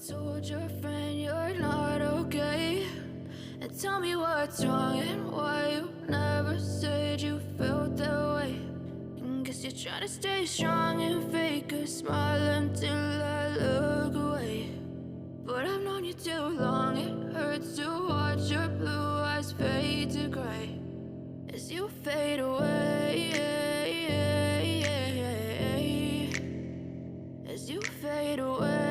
told your friend you're not okay? And tell me what's wrong and why you never said you felt that way. And guess you're trying to stay strong and fake a smile until I look away. But I've known you too long, it hurts to watch your blue eyes fade to gray as you fade away, as you fade away.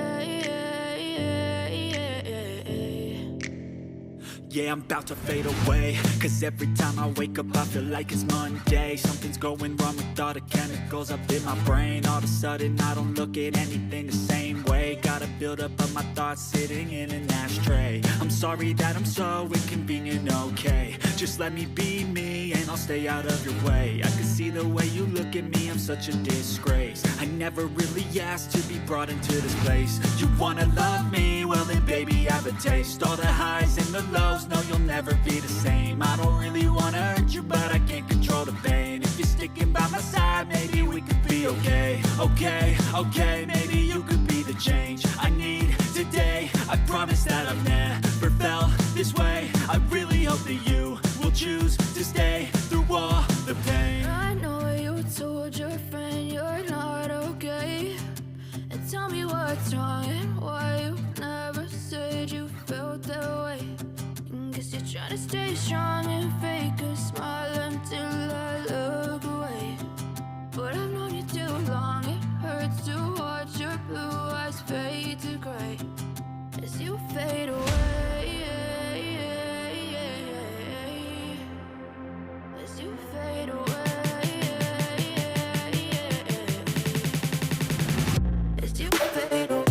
Yeah, I'm about to fade away, 'cause every time I wake up I feel like it's Monday. Something's going wrong with all the chemicals up in my brain. All of a sudden I don't look at anything the same way. Gotta build up of my thoughts sitting in an ashtray. I'm sorry that I'm so inconvenient, okay? Just let me be me and I'll stay out of your way. I can see the way you look at me, I'm such a disgrace. I never really asked to be brought into this place. You wanna love me? Well then baby have a taste. All the highs and the lows, no you'll never be the same. I don't really wanna hurt you but I can't control the pain. If you're sticking by my side maybe we could be okay. Okay, maybe you could be the change I need today. I promise that I've never felt this way. I really hope that you will choose to stay through all the pain. I know you told your friend you're not okay. And tell me what's wrong and why you never said you felt that way. And guess you're trying to stay strong and fake a smile until I look away. But I've known you too long, it hurts to watch your blue eyes fade to gray as you fade away, as you fade away, as you fade away.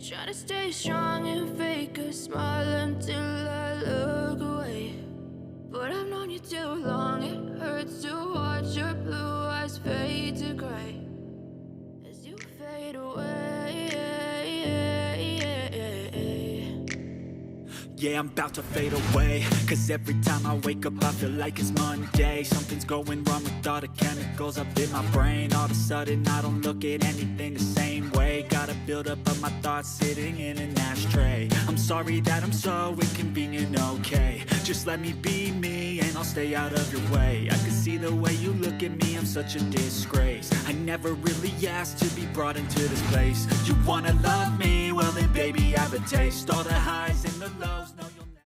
Trying to stay strong and fake a smile until I look away. But I've known you too long, it hurts to watch your blue eyes fade to gray as you fade away. Yeah, I'm about to fade away, 'cause every time I wake up I feel like it's Monday. Something's going wrong with all the chemicals up in my brain. All of a sudden I don't look at anything the same way. Gotta build up of my thoughts sitting in an ashtray. I'm sorry that I'm so inconvenient, okay? Just let me be me and I'll stay out of your way. I can see the way you look at me, I'm such a disgrace. I never really asked to be brought into this place. You wanna love me? Well then baby have a taste. All the highs and the lows.